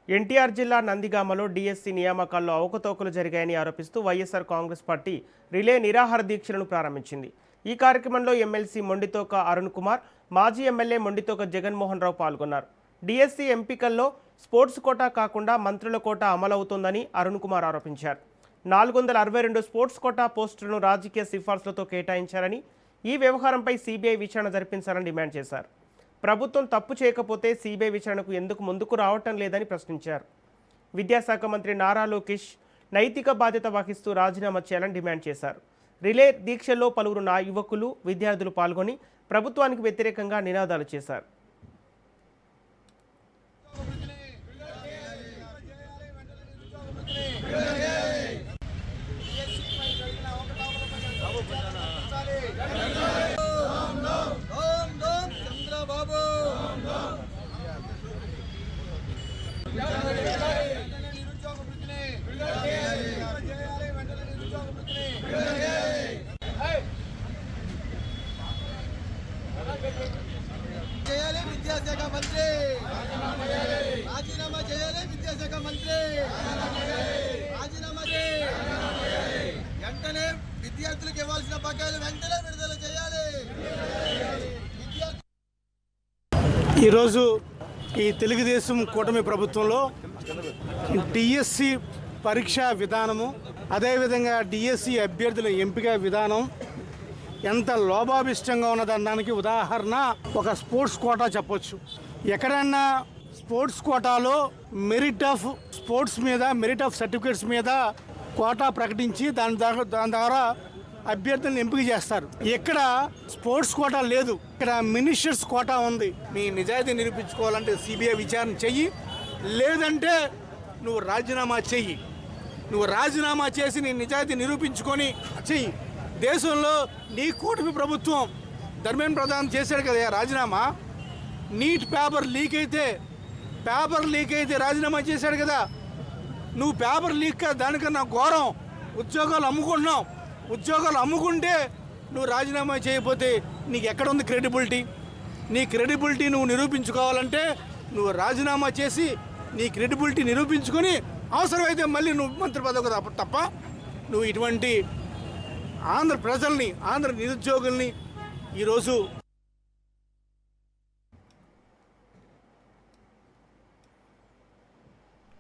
ఎన్టీఆర్ జిల్లా నందిగామలో డీఎస్సీ నియామకాల్లో అవకతవకలు జరిగాయని ఆరోపిస్తూ వైఎస్ఆర్ కాంగ్రెస్ పార్టీ రిలే నిరాహార దీక్షలను ప్రారంభించింది. ఈ కార్యక్రమంలో ఎమ్మెల్సీ మొండితోక అరుణ్ కుమార్, మాజీ ఎమ్మెల్యే మొండితోక జగన్మోహన్ రావు పాల్గొన్నారు. డీఎస్సీ ఎంపికల్లో స్పోర్ట్స్ కోటా కాకుండా మంత్రుల కోటా అమలవుతోందని అరుణ్ కుమార్ ఆరోపించారు. 462 స్పోర్ట్స్ కోటా పోస్టులను రాజకీయ సిఫార్సులతో కేటాయించారని, ఈ వ్యవహారంపై సీబీఐ విచారణ జరిపించాలని డిమాండ్ చేశారు. ప్రభుత్వం తప్పు చేయకపోతే సీబీఐ విచారణకు ఎందుకు ముందుకు రావటం లేదని ప్రశ్నించారు. విద్యాశాఖ మంత్రి నారా లోకేష్ నైతిక బాధ్యత వహిస్తూ రాజీనామా చేయాలని డిమాండ్ చేశారు. రిలే దీక్షల్లో పలువురు యువకులు, విద్యార్థులు పాల్గొని ప్రభుత్వానికి వ్యతిరేకంగా నినాదాలు చేశారు. విద్యాశాఖ మంత్రి రాజీనామా చేయాలి. విద్యాశాఖ మంత్రి రాజీనామా వెంటనే విద్యార్థులకు ఇవ్వాల్సిన బకాయిలు వెంటనే విడుదల చేయాలి. ఈరోజు ఈ తెలుగుదేశం కూటమి ప్రభుత్వంలో డిఎస్సి పరీక్షా విధానము, అదేవిధంగా డిఎస్సి అభ్యర్థుల ఎంపిక విధానం ఎంత లోభాభిష్టంగా ఉన్నదనడానికి ఉదాహరణ ఒక స్పోర్ట్స్ కోటా చెప్పొచ్చు. ఎక్కడన్నా స్పోర్ట్స్ కోటాలో మెరిట్ ఆఫ్ స్పోర్ట్స్ మీద, మెరిట్ ఆఫ్ సర్టిఫికేట్స్ మీద కోటా ప్రకటించి దాని ద్వారా అభ్యర్థులను ఎంపిక చేస్తారు. ఇక్కడ స్పోర్ట్స్ కోటా లేదు, ఇక్కడ మినిస్టర్స్ కోటా ఉంది. నీ నిజాయితీ నిరూపించుకోవాలంటే సిబిఐ విచారణ చెయ్యి, లేదంటే నువ్వు రాజీనామా చెయ్యి. నువ్వు రాజీనామా చేసి నీ నిజాయితీ నిరూపించుకొని చెయ్యి. దేశంలో నీ కూటమి ప్రభుత్వం ధర్మేంద్ర ప్రధాన్ చేశాడు కదా రాజీనామా. నీట్ పేపర్ లీక్ అయితే రాజీనామా చేశాడు కదా. నువ్వు పేపర్ లీక్ దానికన్నా ఘోరం ఉద్యోగాలు అమ్ముకుంటున్నావు. ఉద్యోగాలు అమ్ముకుంటే నువ్వు రాజీనామా చేయకపోతే నీకు ఎక్కడ ఉంది క్రెడిబిలిటీ? నీ క్రెడిబిలిటీ నువ్వు నిరూపించుకోవాలంటే నువ్వు రాజీనామా చేసి నీ క్రెడిబిలిటీ నిరూపించుకొని అవసరమైతే మళ్ళీ నువ్వు మంత్రి పదవి తప్ప నువ్వు ఇటువంటి ఆంధ్ర ప్రజల్ని, ఆంధ్ర నిరుద్యోగుల్ని ఈరోజు